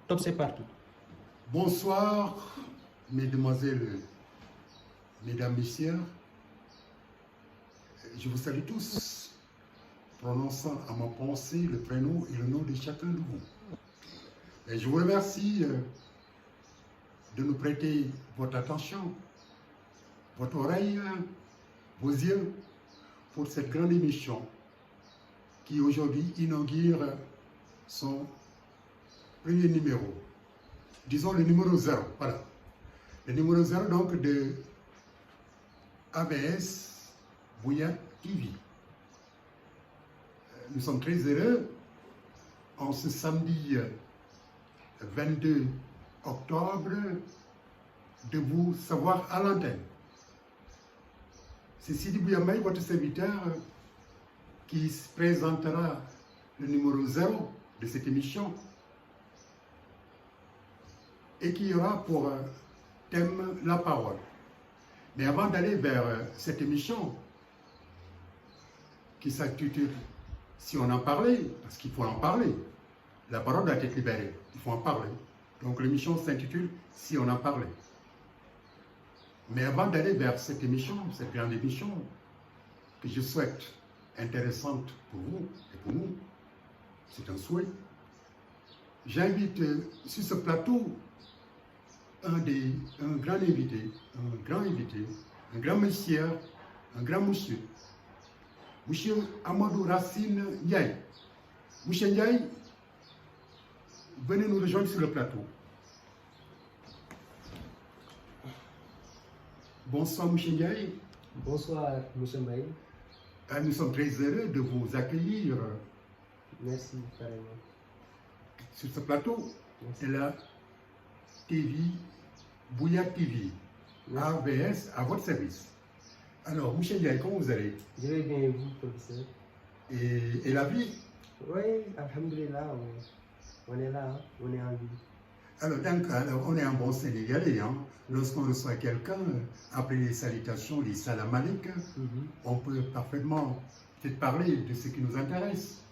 Top, c'est parti. Bonsoir, mesdemoiselles, mesdames, messieurs. Je vous salue tous, prononçant à ma pensée le prénom et le nom de chacun de vous. Et je vous remercie de nous prêter votre attention, votre oreille, vos yeux pour cette grande émission qui aujourd'hui inaugure son premier numéro. Disons le numéro 0, voilà. Le numéro 0 donc de ABS Bouya TV. Nous sommes très heureux en ce samedi 22 octobre de vous savoir à l'antenne. C'est Sidi Bouyamay, votre serviteur, qui se présentera le numéro 0 de cette émission et qui aura pour thème la parole. Mais avant d'aller vers cette émission qui s'intitule « Si on en parlait », parce qu'il faut en parler, la parole doit être libérée, il faut en parler. Donc l'émission s'intitule « Si on en parlait ». Mais avant d'aller vers cette émission, cette grande émission, que je souhaite intéressante pour vous et pour nous, c'est un souhait, j'invite sur ce plateau un grand invité, un grand monsieur, monsieur Amadou Racine Ndiaye. Monsieur Ndiaye, venez nous rejoindre sur le plateau. Bonsoir, monsieur Ndiaye. Bonsoir, monsieur Maï. Nous sommes très heureux de vous accueillir. Merci, carrément. Sur ce plateau Merci. de la TV, Bouya TV, Merci. AVS, à votre service. Alors, monsieur Ndiaye, comment vous allez? Je vais bien et vous, professeur? Et la vie? Oui, alhamdoulilah, on est là, hein, on est en vie. Alors, on est un bon Sénégalais. Hein. Lorsqu'on reçoit quelqu'un, après les salutations, les salam alaikum, on peut parfaitement peut-être parler de ce qui nous intéresse.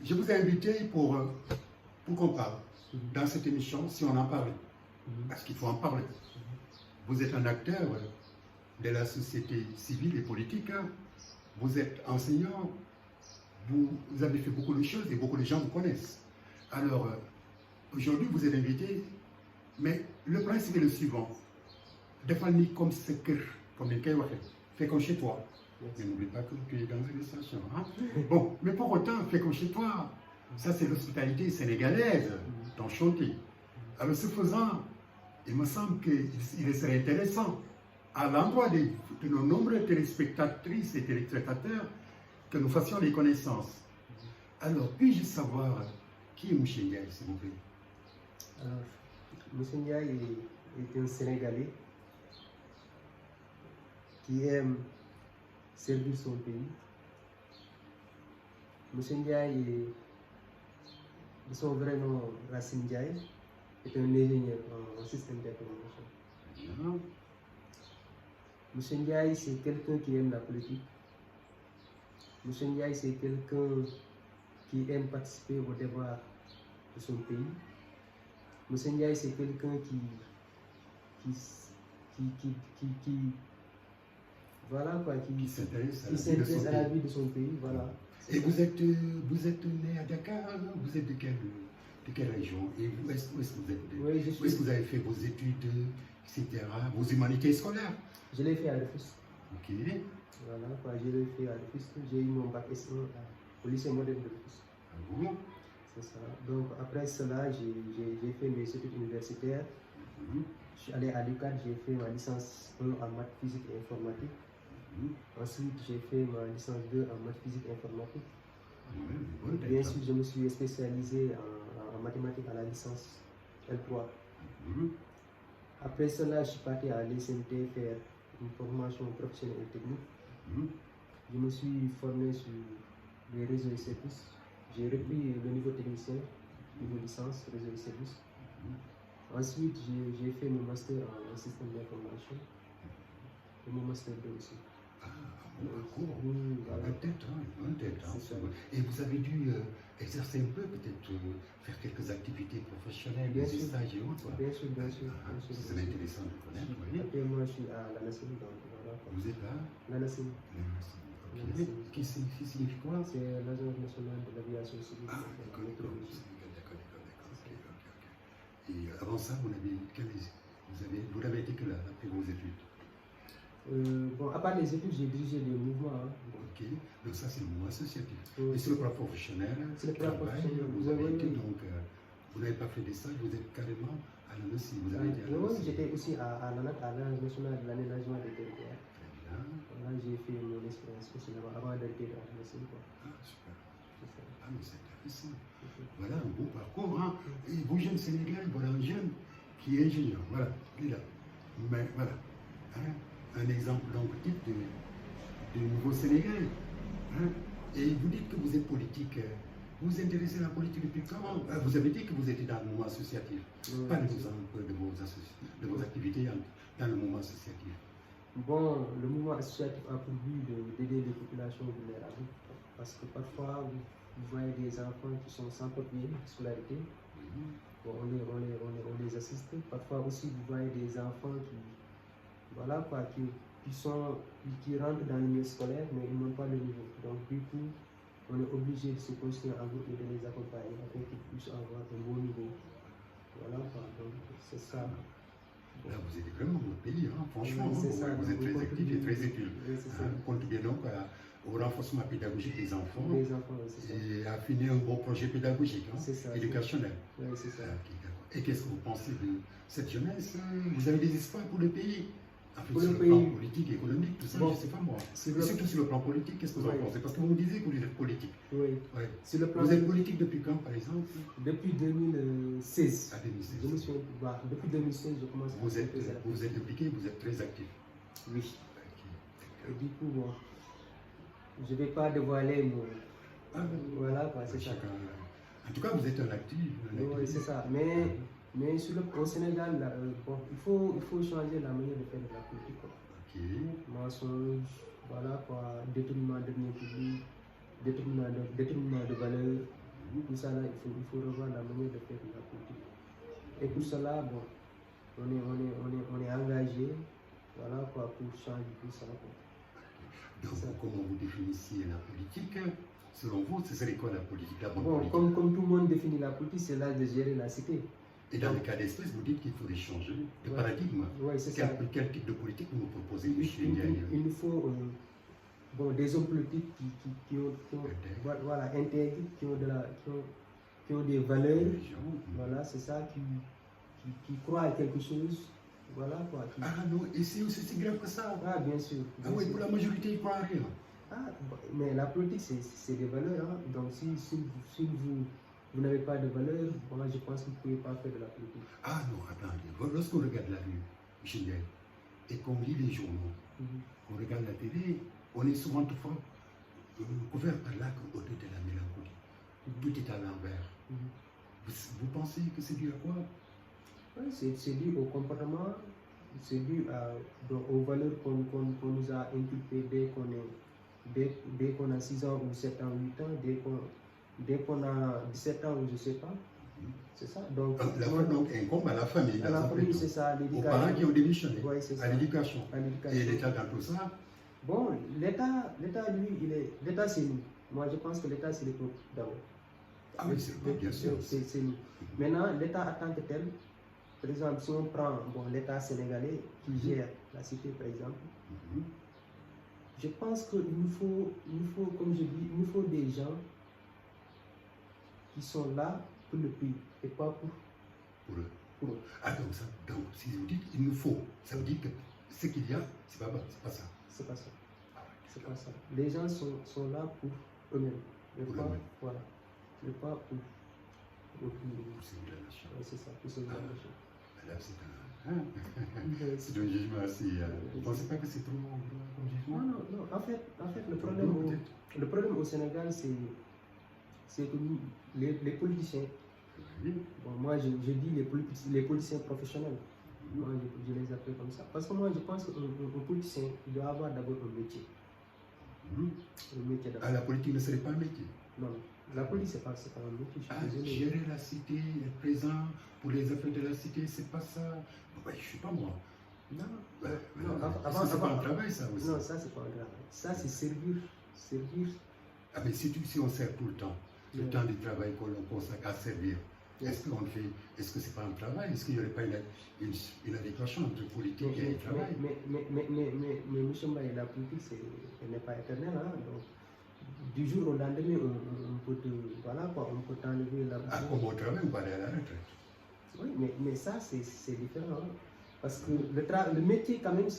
Je vous ai invité pour qu'on parle dans cette émission, si on en parlait. Parce qu'il faut en parler. Vous êtes un acteur de la société civile et politique. Hein. Vous êtes enseignant. Vous avez fait beaucoup de choses et beaucoup de gens vous connaissent. Alors, aujourd'hui, vous êtes invité. Mais le principe est le suivant. Défendre comme ce cœur, comme les Kayouaké. Fais comme chez toi. Mais n'oublie pas que tu es dans une station. Hein? Bon, mais pour autant, fais comme chez toi. Ça, c'est l'hospitalité sénégalaise, ton chantier. Alors, ce faisant, il me semble qu'il serait intéressant, à l'endroit de nos nombreux téléspectatrices et téléspectateurs, que nous fassions des connaissances. Alors, puis-je savoir qui est Mouché Ndiaye, s'il vous plaît? Alors, monsieur Ndiaye est un Sénégalais qui aime servir son pays. Monsieur Ndiaye, de son vrai nom, Racine Ndiaye, est un ingénieur en système d'information. Monsieur Ndiaye, c'est quelqu'un qui aime la politique. Monsieur Ndiaye, c'est quelqu'un qui aime participer au débat de son pays. Monsieur Ndiaye, c'est quelqu'un voilà quoi, qui s'intéresse à la vie de son pays, voilà. Et vous êtes né à Dakar, vous êtes de quelle région? Et où est-ce que vous êtes? Oui, où est-ce que vous avez fait vos études, etc., vos humanités scolaires? Je l'ai fait à Rufisque. Ok. Voilà quoi, je l'ai fait à Rufisque. J'ai eu mon bac S1 au lycée moderne de Rufisque. Ah bon? C'est ça. Donc après cela, j'ai fait mes études universitaires. Je suis allé à l'UQAD, j'ai fait ma licence 1 en maths, physique et informatique. Ensuite, j'ai fait ma licence 2 en maths, physique et informatique. Bien sûr, je me suis spécialisé en mathématiques à la licence L3. Après cela, je suis parti à l'ESMT faire une formation professionnelle et technique. Je me suis formé sur les réseaux et services. J'ai repris le niveau technicien, niveau licence, réseau et services. Ensuite, j'ai fait mon master en système d'information et mon master 2 aussi. Ah, parcours. Voilà. Une bonne tête. Hein, et vous avez dû exercer un peu, peut-être faire quelques activités professionnelles, des stages et autres. Bien sûr, bien sûr. C'est intéressant de connaître. Oui. Actuellement, je suis à la NACIM, donc voilà. Vous êtes là? La NACIM. Okay. Qui signifie quoi? C'est l'Agence nationale de l'aviation civile. Ah, d'accord. Et avant ça, vous avez été que là, après vos études? Bon, à part les études, j'ai dirigé des mouvements. Hein. Ok, donc ça c'est le mouvement associatif. Oui, et sur le plan professionnel, vous avez été donc, vous n'avez pas fait des stages, vous êtes carrément à l'ANACIM. Oui, j'étais aussi à l'Agence nationale de l'aménagement des territoires. Très bien. Là, j'ai fait mon expérience aussi avant d'être à l'ANACIM. Ah, super. Ah, mais c'est intéressant. Voilà un beau parcours. Hein. Et vous, jeunes Sénégalais, voilà un jeune qui est ingénieur. Voilà, il est là. Mais voilà. Hein. Un exemple donc type de nouveau Sénégalais. Hein. Et vous dites que vous êtes politique. Vous vous intéressez à la politique depuis quand? Vous avez dit que vous étiez dans le mouvement associatif. Parlez-nous un peu de vos activités dans le mouvement associatif. Bon, le mouvement associatif a pour but d'aider les populations vulnérables. Parce que parfois, vous voyez des enfants qui sont sans papier, scolarité. Bon, on les assiste. Parfois aussi, vous voyez des enfants voilà quoi, qui rentrent dans le milieu scolaire, mais ils n'ont pas le niveau. Donc, du coup, on est obligé de se construire en groupe et de les accompagner afin qu'ils puissent avoir un bon niveau. Voilà quoi, donc c'est ça. Là, vous êtes vraiment au pays, hein, franchement. Oui, ça, vous êtes très actif et très utile. Oui, vous contribuez donc au renforcement pédagogique des enfants. Des enfants, oui, c'est ça. Et affiner un bon projet pédagogique, hein, éducationnel. Oui, c'est ça. Et qu'est-ce que vous pensez de cette jeunesse? Vous avez des espoirs pour le pays? Pour sur le plan pays, politique, économique, tout ça, bon, je ne sais pas moi. Surtout sur le plan politique, qu'est-ce que vous en pensez? Parce que vous me disiez que vous êtes politique. Oui. Ouais. Sur le plan vous êtes politique depuis quand, par exemple? Depuis 2016. À 2016. Depuis 2016, je commence à vous êtes impliqué, vous êtes très actif. Oui. Okay. Et du coup, bon, je ne vais pas dévoiler mon... voilà, quoi, c'est ça. En tout cas, vous êtes un actif. Oui, c'est ça. Mais au Sénégal, là, bon, il faut changer la manière de faire de la politique. Quoi. Mensonge, voilà quoi, détournement de biens publics, détournement de valeurs. Tout ça là, il faut revoir la manière de faire de la politique. Et pour cela, bon, on est engagé, voilà quoi, pour changer tout ça. Quoi. Donc, comment vous définissiez la politique? Selon vous, ce serait quoi la politique, la bonne politique? Comme tout le monde définit la politique, c'est là de gérer la cité. Et dans le cas d'espèce, vous dites qu'il faut changer de paradigme. Oui, c'est ça. Quel type de politique vous proposez, M. Il nous faut des hommes politiques qui ont voilà, intègres, qui ont des valeurs. Voilà, c'est ça, qui croient à quelque chose. Voilà quoi. Ah non, et c'est aussi grave que ça. Ah, bien sûr. Ah oui, pour la majorité, ils ne croient à rien. Ah, mais la politique, c'est des valeurs. Hein. Donc, si vous n'avez pas de valeur, moi je pense que vous ne pouvez pas faire de la politique. Ah non, attendez. Lorsqu'on regarde la rue, Michel, et qu'on lit les journaux, qu'on regarde la télé, on est souvent toutefois couvert par l'acte au de la mélancolie. Tout est à l'envers. Vous pensez que c'est dû à quoi? Oui, c'est dû au comportement, c'est dû aux valeurs qu'on nous a inculquées dès qu'on a 6 ans ou 7 ans, 8 ans, dès qu'on a 17 ans ou je ne sais pas. C'est ça. Donc, donc incombe à la famille. À la famille, c'est ça. Aux parents qui ont démissionné. Oui, c'est ça. À l'éducation. Et l'État dans tout ça? Bon, l'État, lui, l'État c'est nous. Moi, je pense que l'État c'est le peuple d'abord. Ah oui, c'est le bien sûr. C'est nous. Maintenant, l'État en tant que tel, par exemple, si on prend l'État sénégalais qui gère la cité, par exemple, je pense qu'il nous faut, comme je dis, il nous faut des gens qui sont là pour le pays et pas pour eux. Ah donc, si vous dites il nous faut, ça veut dire que ce qu'il y a, c'est pas ça. C'est pas ça. C'est pas ça. Les gens sont là pour eux-mêmes. Voilà. Mais pas pour le pays. Pour servir la nation. Oui, c'est ça, pour servir la nation. Là, c'est un jugement assez. Vous ne pensez pas que c'est trop comme jugement? Non. En fait, le problème au Sénégal, c'est que les politiciens, moi je dis les politiciens professionnels, moi je les appelle comme ça. Parce que moi je pense qu'un politicien il doit avoir d'abord un métier. Le métier Ah, la politique ne serait pas un métier. Non, la politique, c'est pas un métier. Ah, gérer la cité, être présent pour les affaires de la cité, c'est pas ça. Ouais, je suis pas moi. Non, c'est pas un travail, ça aussi. Non, ça, c'est pas un travail. Ça, c'est servir. Ah, mais si on sert tout le temps du travail qu'on consacre à servir, est-ce que c'est pas un travail? Est-ce qu'il n'y aurait pas une adéquation entre politique et travail? Mais monsieur Mbaye, la politique, elle n'est pas éternelle. Hein, donc, du jour au lendemain, on peut t'enlever la... Ah, comme au travail, on va aller à la retraite. Oui, mais ça, c'est différent. Hein, parce que le métier, quand même,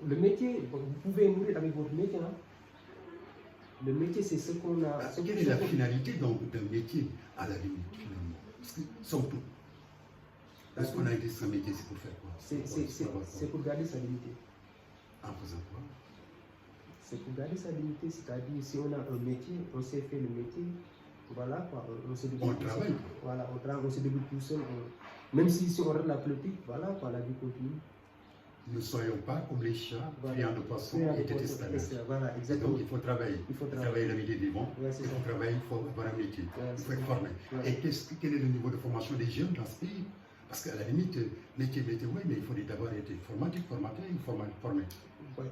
le métier, vous pouvez mourir avec votre métier. Hein. Le métier, c'est ce qu'on a... Quelle est la finalité d'un métier, à la limite, finalement? Parce que, surtout, lorsqu'on a été sur un métier, c'est pour faire quoi? C'est pour garder sa dignité. En faisant quoi? C'est pour garder sa dignité, c'est-à-dire, si on a un métier, on sait faire le métier, voilà, quoi, on se débrouille. On travaille. Voilà, on se débrouille tout seul. Même si on regarde la politique, voilà, quoi, la vie continue. Ne soyons pas comme les chats, friands de poissons et de esclaves. Voilà, exactement. Donc il faut travailler. Il faut travailler la vie des vivants. Il faut travailler, il faut avoir un métier. Il faut être formé. Et quel est le niveau de formation des jeunes dans ce pays? Parce qu'à la limite, métier, oui, mais il faut d'abord être formateur, formé.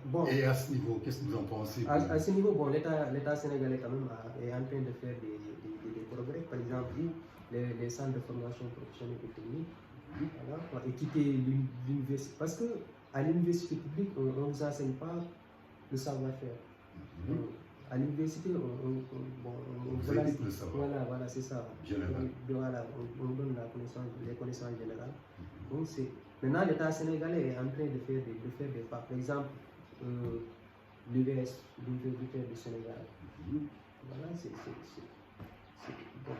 Bon. Et à ce niveau, qu'est-ce que vous en pensez? À ce niveau, bon, l'État sénégalais quand même est en train de faire des progrès. Par exemple, les centres de formation professionnelle et technique, voilà, et quitter l'université. Parce que à l'université publique, on ne vous enseigne pas le savoir-faire. À l'université, voilà, c'est ça. Voilà, on donne les connaissances générales. Donc, maintenant, l'État sénégalais est en train de faire des pas. Par exemple, l'UVS, l'Université du Sénégal. Voilà, c'est bon.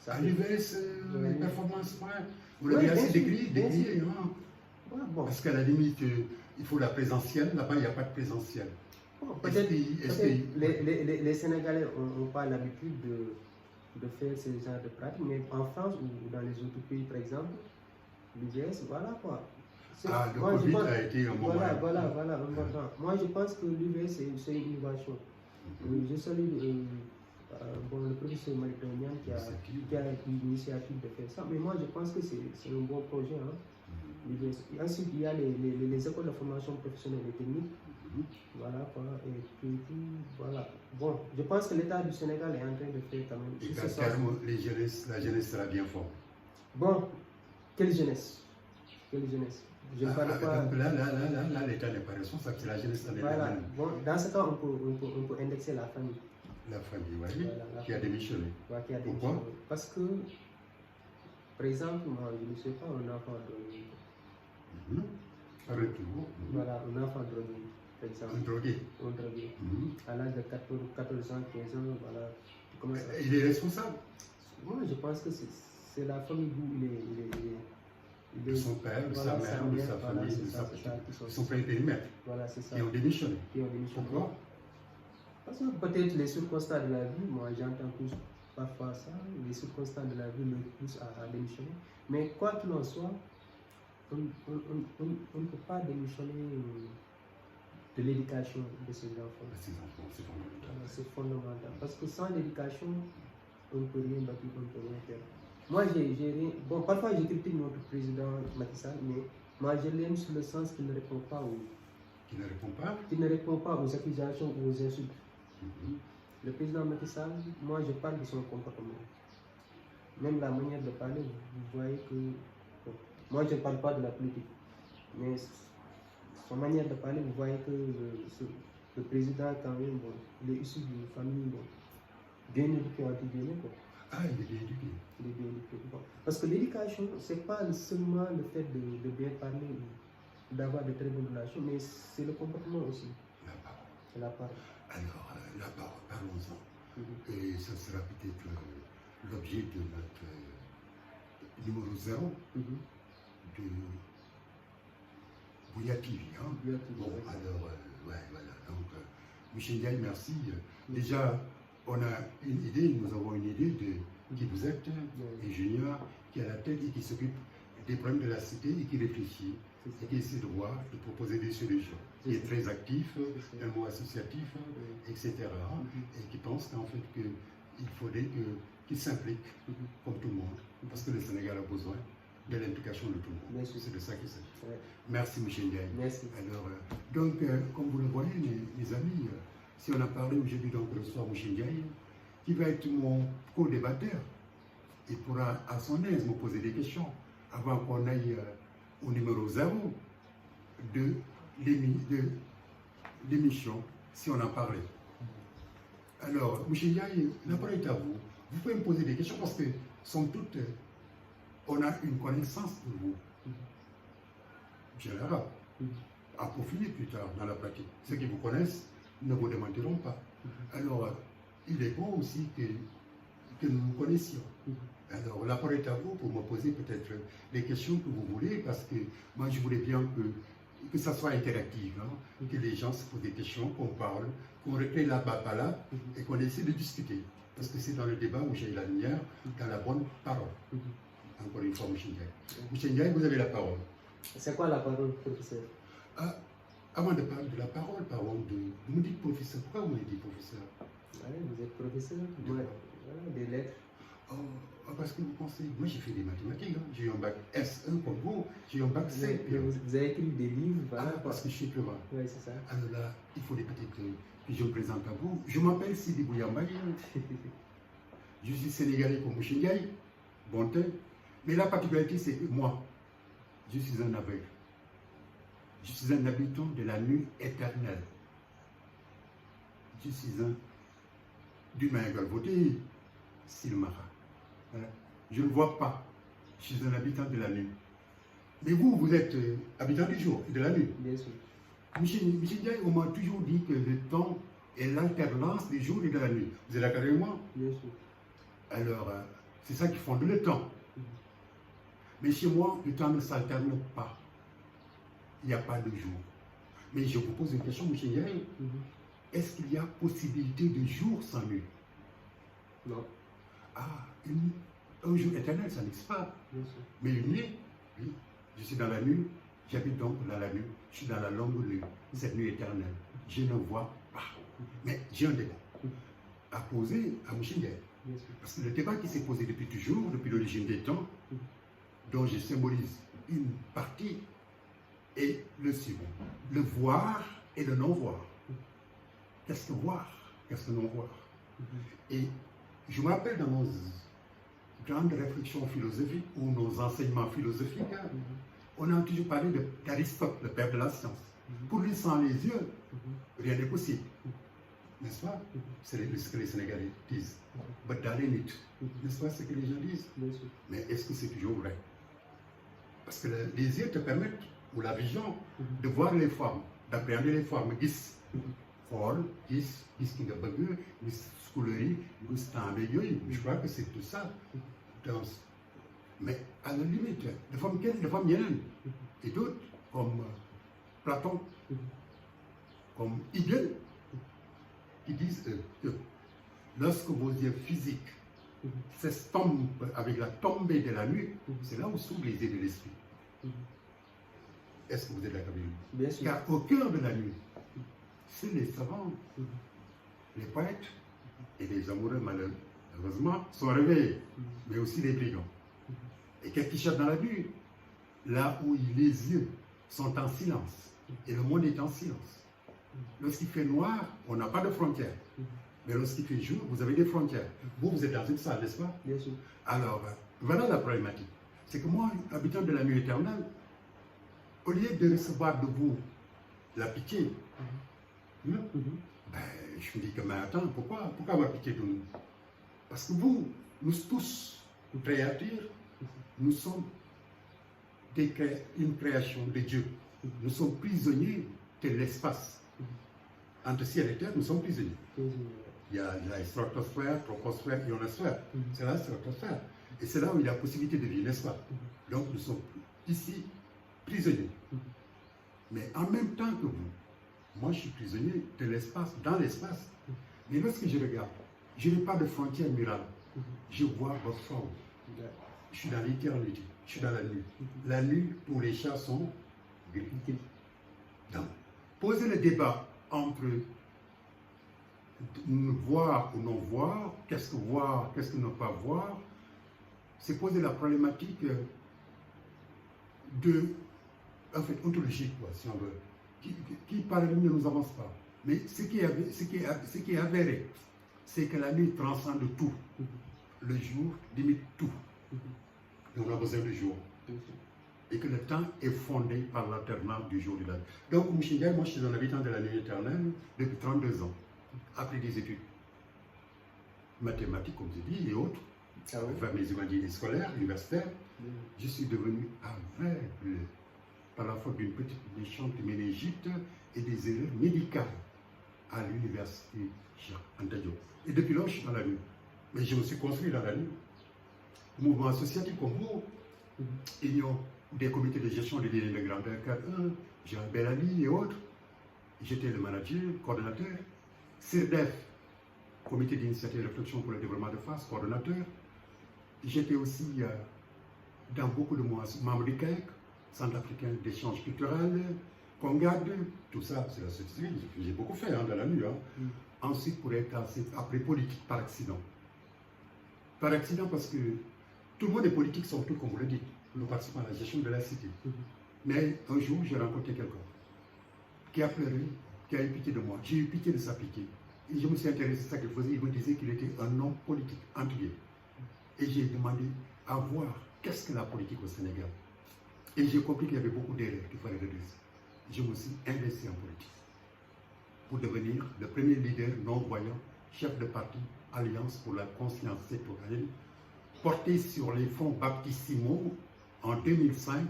À l'UVS, les performances, vous l'avez assez décrié, hein? Bon. Parce qu'à la limite, il faut la présentielle, là-bas il n'y a pas de présentiel. Bon, peut-être les Sénégalais n'ont pas l'habitude de faire ce genre de pratique, mais en France ou dans les autres pays, par exemple, l'UVS, voilà quoi. Ah, le Covid a été un moment. Voilà. Moi, je pense que l'UVS, c'est une innovation. Je salue le professeur Maritonien qui a l'initiative de faire ça, mais moi, je pense que c'est un bon projet. Hein. Ensuite, il y a les écoles de formation professionnelle et technique. Voilà, et puis, voilà. Bon, je pense que l'État du Sénégal est en train de faire quand même. Et qu'à terme, la jeunesse sera bien forte. Bon, quelle jeunesse? Je ne parle pas. Donc là, l'État n'est pas responsable, c'est la jeunesse en voilà. Bon, dans ce cas, on peut indexer la famille. La famille, oui, voilà, qui a démissionné. Pourquoi? Parce que, par exemple, moi, je ne sais pas, un enfant drogué. Voilà, un enfant drogué, par exemple. Un drogué. À l'âge de 14 ans, 15 ans, voilà. Il est responsable? Moi, je pense que c'est la famille d'où il est. De son père, de sa mère, de sa famille, de son périmètre. Voilà, c'est ça. Qui ont démissionné. Pourquoi? Parce que peut-être les circonstances de la vie, moi j'entends tous parfois ça, les circonstances de la vie me poussent à démissionner. Mais quoi qu'il en soit, on ne peut pas démissionner de l'éducation de ces enfants. C'est fondamental. Parce que sans l'éducation, on ne peut rien bâtir, on ne peut rien faire. Moi, j'ai rien. Bon, parfois je critique notre président Macky Sall, mais moi je l'aime sur le sens qu'il ne répond pas Qu'il ne répond pas aux accusations ou aux insultes. Le président Macky Sall, moi je parle de son comportement. Même la manière de parler, vous voyez que. Bon, moi je ne parle pas de la politique, mais son manière de parler, vous voyez que le président, quand même, bon, il est issu d'une famille bien éduquée, entre guillemets. Ah, il est bien éduqué. Bon. Parce que l'éducation, ce n'est pas seulement le fait de bien parler, d'avoir de très bonnes relations, mais c'est le comportement aussi. La parole. Alors, la parole, parlons-en. Et ce sera peut-être l'objet de notre numéro 0 de Bouya TV. Hein? Bon, alors, voilà. Donc, Michel Ndiaye, merci. Déjà, on a une idée, nous avons une idée de qui vous êtes, ingénieur, qui est à la tête et qui s'occupe des problèmes de la cité et qui réfléchit, et qui essaie de voir, de proposer des solutions. Qui est très actif, un mot associatif, etc. Et qui pense qu'en fait qu'il faudrait qu'il s'implique comme tout le monde, parce que le Sénégal a besoin de l'implication de tout le monde. C'est de ça qu'il s'agit. Ouais. Merci, M. Ndiaye. Merci. Alors, comme vous le voyez, mes amis, si on a parlé aujourd'hui, donc le soir, M. Ndiaye, qui va être mon co-débatteur, il pourra à son aise me poser des questions avant qu'on aille au numéro 0 de l'émission, si on en parlait. Alors, M. Ndiaye, la parole est à vous. Vous pouvez me poser des questions parce que, somme toute, on a une connaissance de vous générale, à peaufiner plus tard dans la pratique. Ceux qui vous connaissent ne vous démentiront pas. Alors, il est bon aussi que nous nous connaissions. Alors, la parole est à vous pour me poser peut-être les questions que vous voulez, parce que moi, je voulais bien que ça soit interactif, hein, que les gens se posent des questions, qu'on parle, qu'on reprenne la babala et qu'on essaie de discuter. Parce que c'est dans le débat où j'ai la lumière, dans la bonne parole. Encore une fois, M. Ndiaye. M. Ndiaye, vous avez la parole. C'est quoi la parole, professeur? Avant de parler de la parole, parlons de... Vous me dites professeur. Pourquoi vous me dites professeur? Ouais, vous êtes professeur des lettres. Parce que vous pensez, moi j'ai fait des mathématiques, hein. J'ai eu un bac S1 comme vous, j'ai eu un bac C. Vous avez écrit des livres, voilà. Parce que je suis pleurant. Oui, c'est ça. Alors là, il faut peut-être que je me présente à vous. Je m'appelle Sidi Bouyambaye. Je suis sénégalais comme M. Ndiaye, bonté. Mais la particularité, c'est que moi, je suis un aveugle. Je suis un habitant de la nuit éternelle. Je suis un d'humain galvaudé, Silmara. Voilà. Je ne vois pas. Je suis un habitant de la nuit. Mais vous, vous êtes habitant du jour et de la nuit. Bien sûr. Michel Ndiaye, on m'a toujours dit que le temps est l'alternance du jour et de la nuit. Vous êtes d'accord avec moi? Bien sûr. Alors, c'est ça qui fonde le temps. Mais chez moi, le temps ne s'alterne pas. Il n'y a pas de jour. Mais je vous pose une question, M. Ndiaye. Est-ce qu'il y a possibilité de jour sans nuit? Non. Ah, un jour éternel, ça n'existe pas. Bien sûr. Mais une nuit, oui. Je suis dans la nuit, j'habite donc dans la nuit, je suis dans la longue nuit, cette nuit éternelle. Je ne vois pas. Mais j'ai un débat à poser à M. Ndiaye. Parce que le débat qui s'est posé depuis toujours, depuis l'origine des temps, dont je symbolise une partie, est le suivant. Le voir et le non-voir. Qu'est-ce que voir? Qu'est-ce que non-voir? Et je me rappelle dans nos grandes réflexions philosophiques ou nos enseignements philosophiques, on a toujours parlé d'Aristote, le père de la science. Pour lui, sans les yeux, rien n'est possible. N'est-ce pas? C'est ce que les Sénégalais disent. N'est-ce pas ce que les gens disent? Mais est-ce que c'est toujours vrai? Parce que les yeux te permettent, ou la vision, de voir les formes, d'appréhender les formes. Gis, xool, gis ki nga bëgg, gis couleur yi, gis temps beeg yooyu. Je crois que c'est tout ça. Mais à la limite, les femmes yeneen, et d'autres, comme Platon, comme Hegel, qui disent que lorsque vos yeux physiques s'estompent avec la tombée de la nuit, c'est là où s'ouvrent les yeux de l'esprit. Est-ce que vous êtes d'accord avec nous? Bien sûr. Car au cœur de la nuit, c'est les savants, les poètes et les amoureux malheureusement sont réveillés, mais aussi les brigands. Et qu'est-ce qui cherche dans la nuit? Là où les yeux sont en silence et le monde est en silence. Lorsqu'il fait noir, on n'a pas de frontières. Mais lorsqu'il fait jour, vous avez des frontières. Vous êtes dans une salle, n'est-ce pas? Bien sûr. Alors, voilà la problématique. C'est que moi, habitant de la nuit éternelle, au lieu de recevoir de vous la pitié, je me dis que, mais attends, pourquoi avoir pitié de nous? Parce que vous, nous tous, créatures, nous sommes une création de Dieu. Nous sommes prisonniers de l'espace. Entre ciel et terre, nous sommes prisonniers. Il y a la stratosphère, troposphère, ionosphère. C'est la stratosphère. Et c'est là où il y a la possibilité de vie, n'est-ce pas? Donc nous sommes ici prisonniers. Mais en même temps que vous, moi je suis prisonnier de l'espace, dans l'espace. Mais lorsque je regarde, je n'ai pas de frontière murale. Je vois votre forme. Je suis dans l'éternité. je suis dans la nuit. La nuit, tous les chats sont gris. Donc, poser le débat entre voir ou non voir, qu'est-ce que ne pas voir, c'est poser la problématique en fait, ontologique, quoi, si on veut, qui par lui ne nous avance pas. Mais ce qui est avéré, c'est que la nuit transcende tout. Le jour limite tout. Et on a besoin du jour. Et que le temps est fondé par l'alternance du jour et de la nuit. Donc, moi je suis un habitant de la nuit éternelle depuis 32 ans, après des études mathématiques, comme je dis, et autres, vers mes évangiles scolaires, universitaires. Je suis devenu aveugle par la faute d'une petite méchante méningite et des erreurs médicales à l'université Cheikh Anta Diop. Et depuis lors, je suis dans la nuit. Mais je me suis construit dans la nuit. Mouvement associatif comme vous, Union des comités de gestion des délais de grandeur 4.1, Jean Bellamy et autres. J'étais le manager, coordonnateur. CIRDEF, comité d'initiative et de réflexion pour le développement de FAS, coordonnateur. J'étais aussi dans beaucoup de mois membre du CAEC, Centre africain d'échange culturel, CONGAD, tout ça, c'est la société civile. J'ai beaucoup fait dans la nuit. Ensuite, pour être après politique par accident. Par accident parce que tout le monde est politique, surtout comme vous le dites, nous participons à la gestion de la cité. Mais un jour, j'ai rencontré quelqu'un qui a pleuré, qui a eu pitié de moi. J'ai eu pitié de sa pitié. Et je me suis intéressé à ce qu'il faisait. Il me disait qu'il était un homme politique, entre guillemets. Et j'ai demandé à voir qu'est-ce que la politique au Sénégal. Et j'ai compris qu'il y avait beaucoup d'erreurs qu'il fallait redresser. Je me suis investi en politique pour devenir le premier leader non-voyant, chef de parti, Alliance pour la conscience citoyenne, porté sur les fonds baptismaux en 2005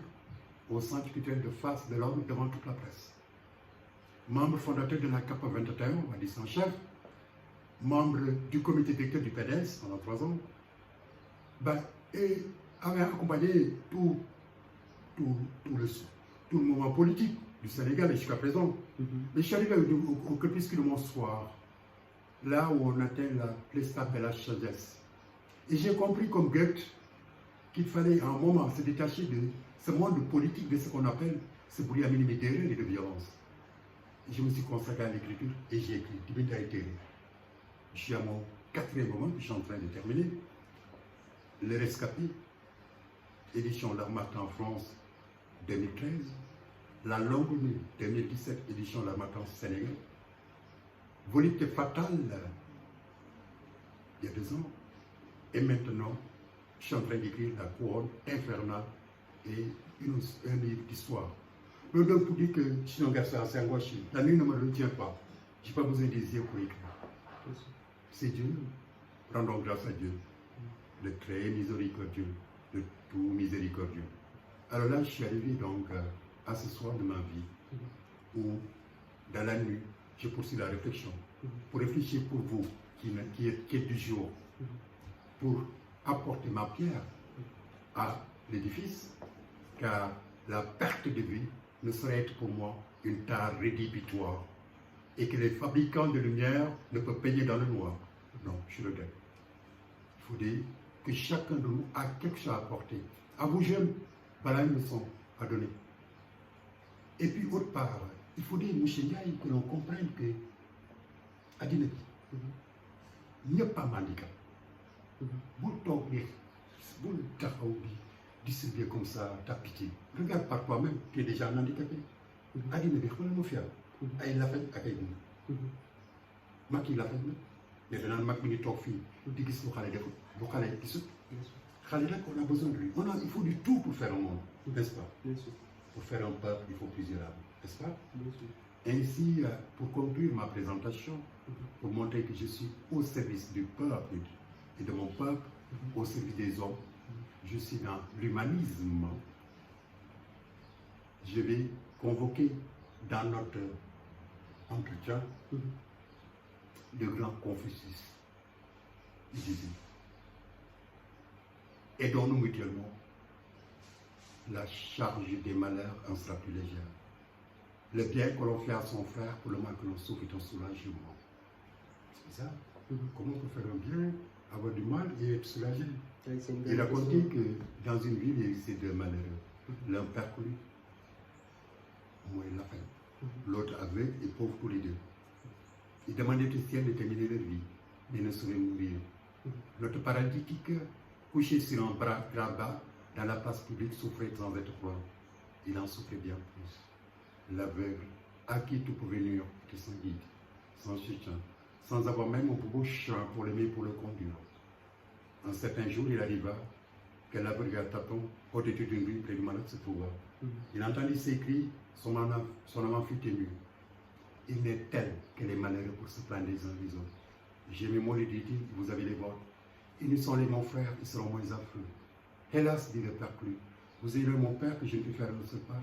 au Centre culturel de Face de l'Homme devant toute la presse. Membre fondateur de la CAP 21, on va dire son chef, membre du comité directeur du PDS pendant 3 ans, et avait accompagné tout le mouvement politique du Sénégal jusqu'à présent. Mais je suis arrivé au crépuscule de mon soir, là où on atteint le stade de la sagesse. Et j'ai compris comme Goethe qu'il fallait à un moment se détacher de ce monde politique, de ce qu'on appelle ce brouillard d'erreur et de violence. Et je me suis consacré à l'écriture et j'ai écrit Divinité Terre. Je suis à mon 4e moment que je suis en train de terminer. Le Rescapé, édition L'Armatan en France 2013. La Longue Nuit 2017, édition L'Armatan Sénégal. Volupté fatale, il y a 2 ans. Et maintenant, je suis en train d'écrire La Couronne infernale et un livre d'histoire. Le donc pour dire que je suis un garçon assez angoissé. La nuit ne me retient pas. Je n'ai pas besoin des yeux pour écrire. C'est Dieu. Rendons grâce à Dieu. Le très miséricordieux, le tout miséricordieux. Alors là, je suis arrivé donc à ce soir de ma vie où, dans la nuit, je poursuis la réflexion. Pour réfléchir pour vous, qui êtes du jour, pour apporter ma pierre à l'édifice, car la perte de vie ne saurait être pour moi une tare rédhibitoire, et que les fabricants de lumière ne peuvent payer dans le noir. Non, je regrette. Il faut dire que chacun de nous a quelque chose à apporter. À vous jeunes, voilà une leçon à donner. Et puis, autre part, il faut dire, monsieur Ndiaye, que l'on comprenne que, à Dinabi, il n'y a pas de handicap. Vous tombez, vous distribuez comme ça ta pitié. Regarde par toi-même, tu es déjà un handicapé. À Dinabi, comment faire? Il l'a fait avec nous. Mac, il l'a fait. Maintenant, Mac, il est toog fii di gis lu xale def lu xale gisut. Xale nag, on a besoin de lui. Il faut du tout pour faire un monde, n'est-ce pas? Pour faire un peuple, il faut plusieurs âmes, n'est-ce pas? Ainsi, pour conclure ma présentation, pour montrer que je suis au service du peuple et de mon peuple, au service des hommes, je suis dans l'humanisme. Je vais convoquer dans notre entretien le grand Confucius. Il disait, aidons-nous mutuellement, la charge des malheurs en sera plus légère. Le bien que l'on fait à son frère pour le mal que l'on souffre est un soulagement. C'est ça. Comment on peut faire un bien avoir du mal et être soulagé. Oui, c'est une Il bonne racontait question. que dans une ville, il existait deux malheureux. L'un perclus, moi il l'a fait. L'autre aveugle et pauvre tous les deux. Il demandait au ciel de terminer leur vie, mais ne saurait mourir. L'autre paralytique, couché sur un bras bas dans la place publique, souffrait sans être croix. Il en souffrait bien plus. L'aveugle, à qui tout pouvait nuire, était sans guide, sans soutien, sans avoir même un beau chien pour l'aimer, pour le conduire. Un certain jour, il arriva que l'aveugle à tâtons, au-dessus d'une rue, près du malade se trouva. Il entendit ses cris, son amant fut ému. Il n'est tel que les malheureux pour se plaindre les uns les autres. J'ai mes mots, dit-il, vous avez les vôtres. Ils ne sont les mon frère, ils seront moins affreux. Hélas, dit le perclus, vous aimez mon père que je ne peux faire de ce pas.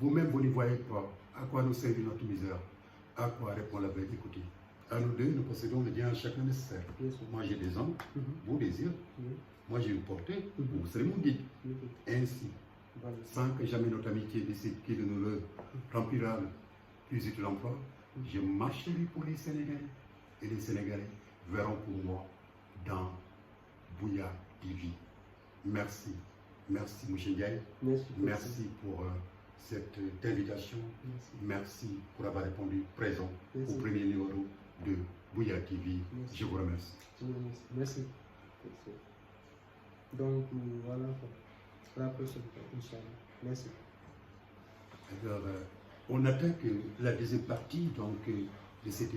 Vous-même, vous n'y voyez pas. À quoi nous servit notre misère? À quoi répond l'aveugle? Écoutez, à nous deux, nous possédons le bien à chacun nécessaire. Moi, j'ai des hommes, vous des yeux. Moi, j'ai une portée, vous serez mon guide. Ainsi, sans que jamais notre amitié décide qui de nous le remplira le plus utile emploi, je marcherai pour les Sénégalais. Et les Sénégalais verront pour moi dans Bouya TV. Merci. Merci Mouché Ndiaye. Merci pour cette invitation. Merci pour avoir répondu présent au premier numéro de Bouya TV. Je vous remercie. Merci. Donc voilà, à la prochaine fois, Inch'Allah. Merci. Alors, on attaque la deuxième partie donc, de cette